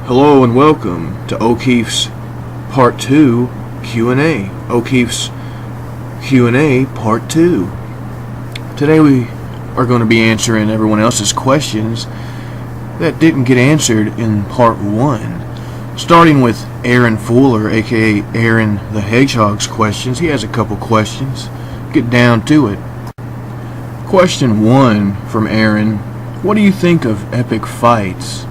Hello and welcome to O'Keefe's Part 2 Q&A. O'Keefe's Q&A Part 2. Today we are going to be answering everyone else's questions that didn't get answered in Part 1. Starting with Aaron Fuller, aka Aaron the Hedgehog's questions. He has a couple questions. Get down to it. Question 1 from Aaron. What do you think of epic fights?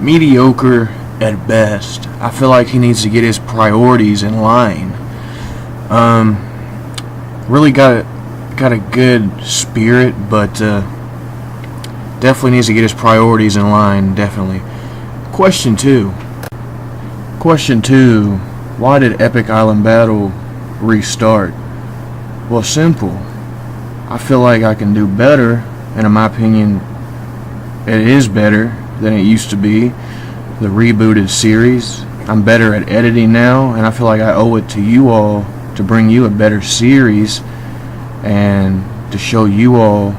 Mediocre at best. I feel like he needs to get his priorities in line. Really got a good spirit, but definitely needs to get his priorities in line. Definitely. Question 2. Why did Epic Island Battle restart? Well, simple. I feel like I can do better, and in my opinion, it is better than it used to be. The rebooted series. I'm better at editing now, and I feel like I owe it to you all to bring you a better series and to show you all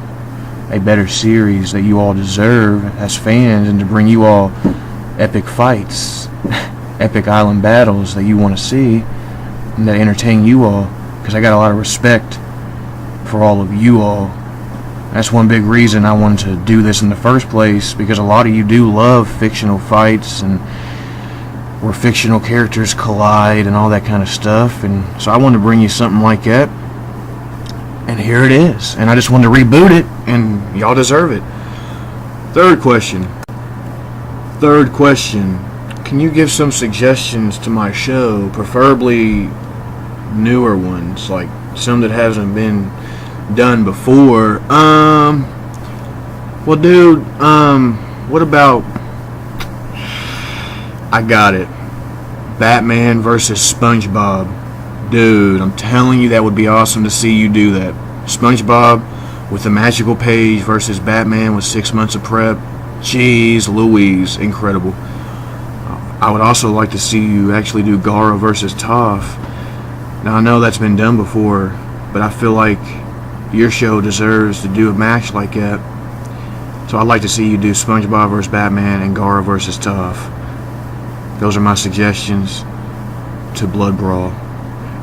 a better series that you all deserve as fans, and to bring you all epic fights, epic island battles that you want to see and that entertain you all, because I got a lot of respect for all of you all. That's one big reason I wanted to do this in the first place, because a lot of you do love fictional fights and where fictional characters collide and all that kind of stuff, and so I wanted to bring you something like that, and here it is. And I just wanted to reboot it, and y'all deserve it. Third question. Can you give some suggestions to my show, preferably newer ones, like some that hasn't been done before? Well, dude, what about, I got it, Batman versus SpongeBob. Dude, I'm telling you, that would be awesome to see you do that. SpongeBob with the magical page versus Batman with 6 months of prep. Jeez Louise, incredible. I would also like to see you actually do Gara versus Toph. Now, I know that's been done before, but I feel like your show deserves to do a match like that. So I'd like to see you do SpongeBob versus Batman and Gara versus Toph. Those are my suggestions to Blood Brawl.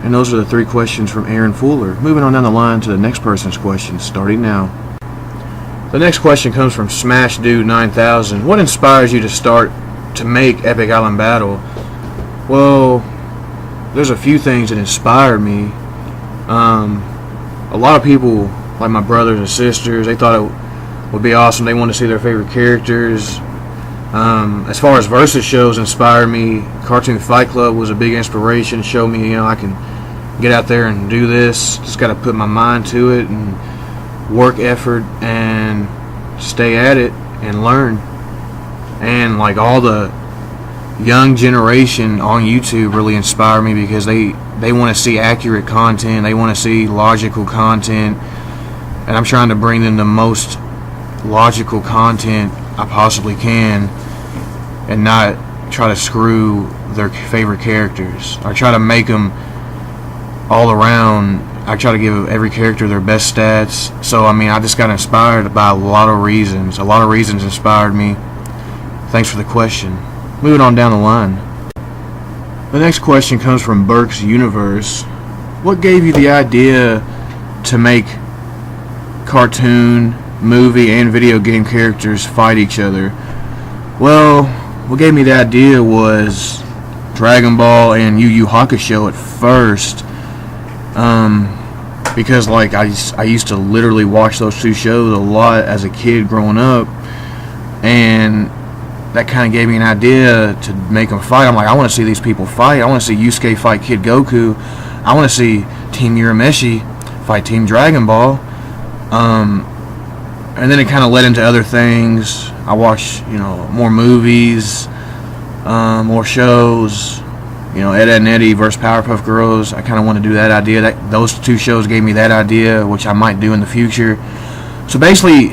And those are the 3 questions from Aaron Fuller. Moving on down the line to the next person's questions, starting now. The next question comes from Smash Dude 9000. What inspires you to start to make Epic Island Battle? Well, there's a few things that inspired me. A lot of people, like my brothers and sisters, they thought it would be awesome. They wanted to see their favorite characters. As far as versus shows inspired me, Cartoon Fight Club was a big inspiration. Showed me, I can get out there and do this. Just got to put my mind to it and work effort and stay at it and learn. And like all the young generation on YouTube really inspire me, because they want to see accurate content, they want to see logical content, and I'm trying to bring them the most logical content I possibly can and not try to screw their favorite characters. I try to make them all around. I try to give every character their best stats. So I just got inspired by a lot of reasons. A lot of reasons inspired me. Thanks for the question. Moving on down the line. The next question comes from Burke's Universe. What gave you the idea to make cartoon, movie, and video game characters fight each other? Well, what gave me the idea was Dragon Ball and Yu Yu Hakusho at first. Because like I used to literally watch those 2 shows a lot as a kid growing up, and that kind of gave me an idea to make them fight. I'm like, I want to see these people fight. I want to see Yusuke fight Kid Goku. I want to see Team Urameshi fight Team Dragon Ball. And then it kind of led into other things. I watched, more movies, more shows. Ed, Edd n Eddy versus Powerpuff Girls. I kind of want to do that idea. Those 2 shows gave me that idea, which I might do in the future. So basically,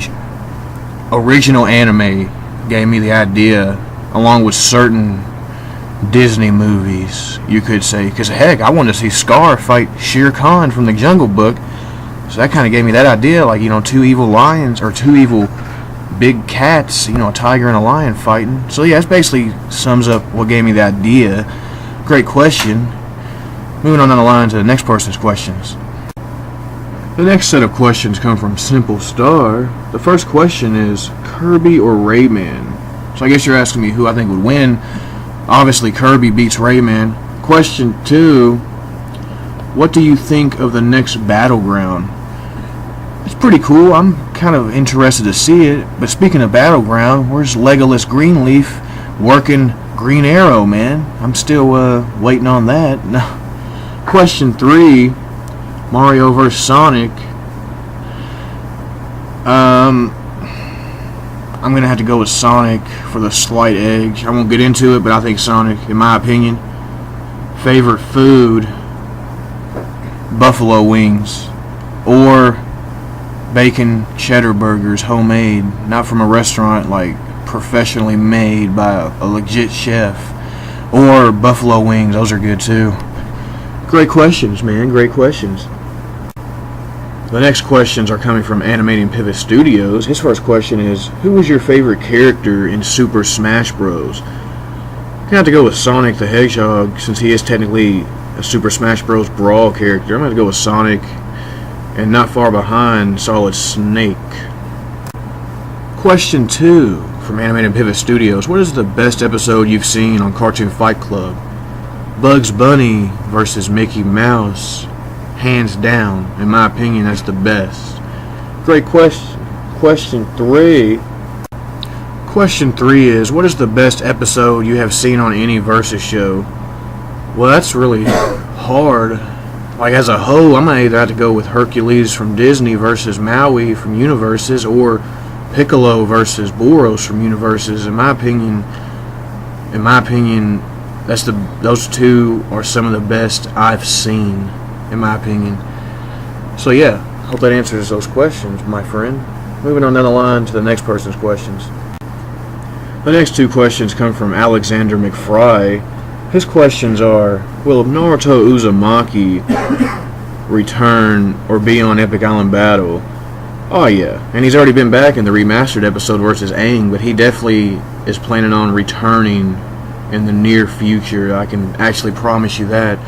original anime gave me the idea, along with certain Disney movies, you could say. Because heck, I wanted to see Scar fight Shere Khan from the Jungle Book. So that kind of gave me that idea, like, 2 evil lions, or 2 evil big cats, a tiger and a lion fighting. So yeah, that basically sums up what gave me the idea. Great question. Moving on down the line to the next person's questions. The next set of questions come from Simple Star. The first question is Kirby or Raymond? So I guess you're asking me who I think would win. Obviously Kirby beats Raymond. Question 2, what do you think of the next Battleground? It's pretty cool. I'm kind of interested to see it. But speaking of Battleground, where's Legolas Greenleaf working Green Arrow, man? I'm still waiting on that. Question 3, Mario vs. Sonic. I'm going to have to go with Sonic for the slight edge. I won't get into it, but I think Sonic, in my opinion. Favorite food, buffalo wings or bacon cheddar burgers, homemade, not from a restaurant, like professionally made by a legit chef, or buffalo wings. Those are good too. Great questions, man. Great questions. The next questions are coming from Animating Pivot Studios. His first question is, who was your favorite character in Super Smash Bros? I'm going to have to go with Sonic the Hedgehog, since he is technically a Super Smash Bros. Brawl character. I'm going to go with Sonic, and not far behind, Solid Snake. Question 2 from Animated Pivot Studios. What is the best episode you've seen on Cartoon Fight Club? Bugs Bunny versus Mickey Mouse. Hands down, in my opinion, that's the best. Great question. Question 3. Question 3 is, what is the best episode you have seen on any Versus show? Well, that's really hard. Like, as a whole, I'm going to either have to go with Hercules from Disney versus Maui from Universes, or Piccolo versus Boros from Universes. In my opinion, those two are some of the best I've seen, in my opinion. So yeah, hope that answers those questions, my friend. Moving on down the line to the next person's questions. The next 2 questions come from Alexander McFly. His questions are, will Naruto Uzumaki return or be on Epic Island Battle? Oh yeah, and he's already been back in the remastered episode versus Aang, but he definitely is planning on returning in the near future. I can actually promise you that.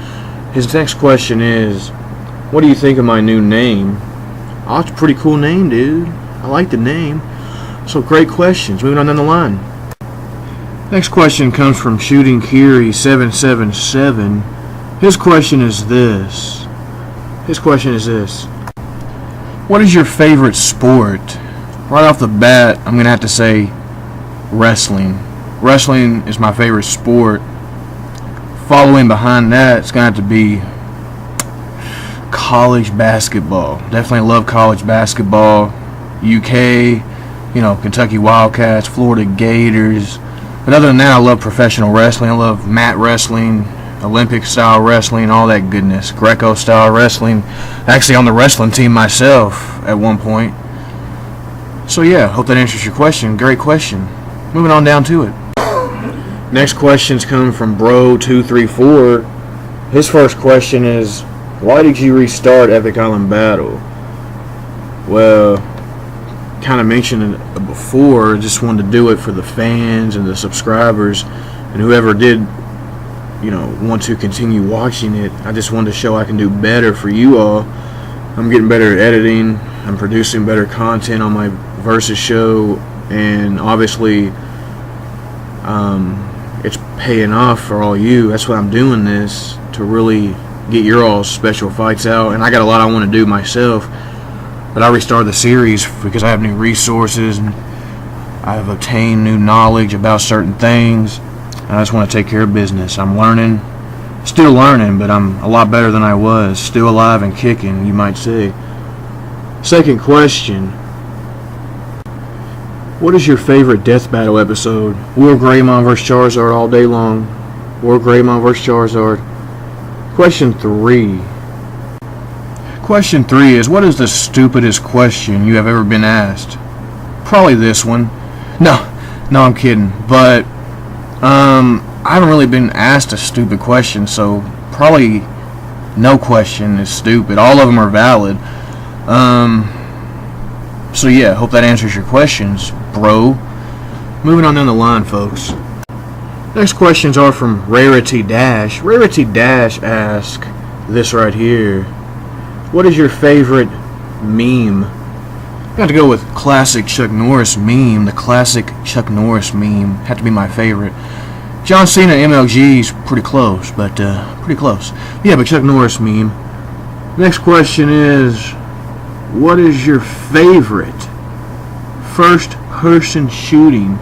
His next question is, what do you think of my new name? Oh, it's a pretty cool name, dude. I like the name. So great questions. Moving on down the line. Next question comes from Shooting Kiri 777. His question is this. What is your favorite sport? Right off the bat, I'm going to have to say wrestling. Wrestling is my favorite sport. Following behind that, it's going to have to be college basketball. Definitely love college basketball. UK, Kentucky Wildcats, Florida Gators. But other than that, I love professional wrestling. I love mat wrestling, Olympic style wrestling, all that goodness. Greco style wrestling. Actually on the wrestling team myself at one point. So yeah, hope that answers your question. Great question. Moving on down to it. Next questions come from Bro234. His first question is, why did you restart Epic Island Battle? Well, kind of mentioned it before. Just wanted to do it for the fans and the subscribers and whoever did, want to continue watching it. I just wanted to show I can do better for you all. I'm getting better at editing. I'm producing better content on my Versus show, and obviously it's paying off for all you. That's why I'm doing this, to really get your all special fights out. And I got a lot I want to do myself, but I restarted the series because I have new resources and I have obtained new knowledge about certain things. I just want to take care of business. I'm learning, still learning, but I'm a lot better than I was. Still alive and kicking, you might say. Second question. What is your favorite death battle episode? War Greymon vs. Charizard all day long. War Greymon vs. Charizard. Question 3. Question 3 is, what is the stupidest question you have ever been asked? Probably this one. No, I'm kidding. But I haven't really been asked a stupid question, so probably no question is stupid. All of them are valid. So yeah, hope that answers your questions, bro. Moving on down the line, folks. Next questions are from Rarity Dash. Rarity Dash asks this right here. What is your favorite meme? I got to go with classic Chuck Norris meme. The classic Chuck Norris meme had to be my favorite. John Cena MLG's pretty close, but pretty close. Yeah, but Chuck Norris meme. Next question is, what is your favorite first-person shooting?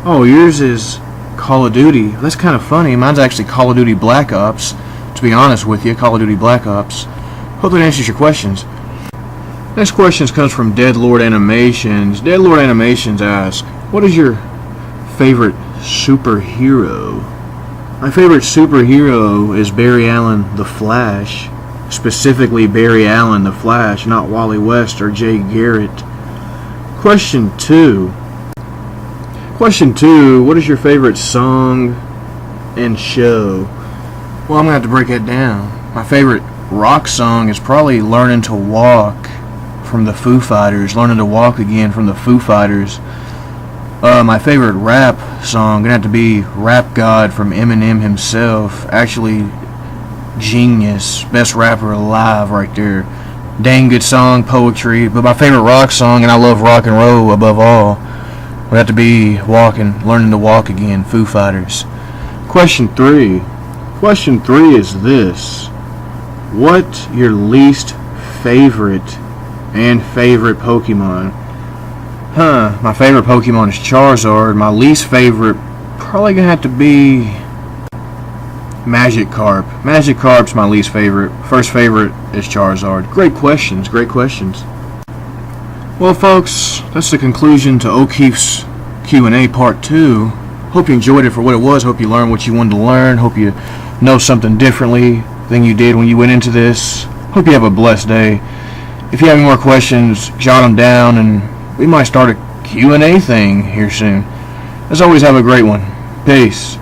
Oh, yours is Call of Duty. That's kind of funny. Mine's actually Call of Duty Black Ops. To be honest with you, Call of Duty Black Ops. Hope that answers your questions. Next question comes from Deadlord Animations. Deadlord Animations asks, what is your favorite superhero? My favorite superhero is Barry Allen the Flash. Specifically Barry Allen the Flash, not Wally West or Jay Garrett. Question 2. What is your favorite song and show? Well, I'm going to have to break that down. My favorite rock song is probably Learning to Walk from the Foo Fighters. Learning to Walk Again from the Foo Fighters. My favorite rap song going to have to be Rap God from Eminem himself. Actually, genius. Best rapper alive right there. Dang good song, poetry. But my favorite rock song, and I love rock and roll above all, would have to be Learning to Walk Again, Foo Fighters. Question 3 is this. What your least favorite and favorite Pokemon? My favorite Pokemon is Charizard. My least favorite probably gonna have to be Magikarp. Magikarp's my least favorite. First favorite is Charizard. Great questions. Well, folks, that's the conclusion to O'Keefe's Q&A Part 2. Hope you enjoyed it for what it was. Hope you learned what you wanted to learn. Hope you know something differently than you did when you went into this. Hope you have a blessed day. If you have any more questions, jot them down, and we might start a Q&A thing here soon. As always, have a great one. Peace.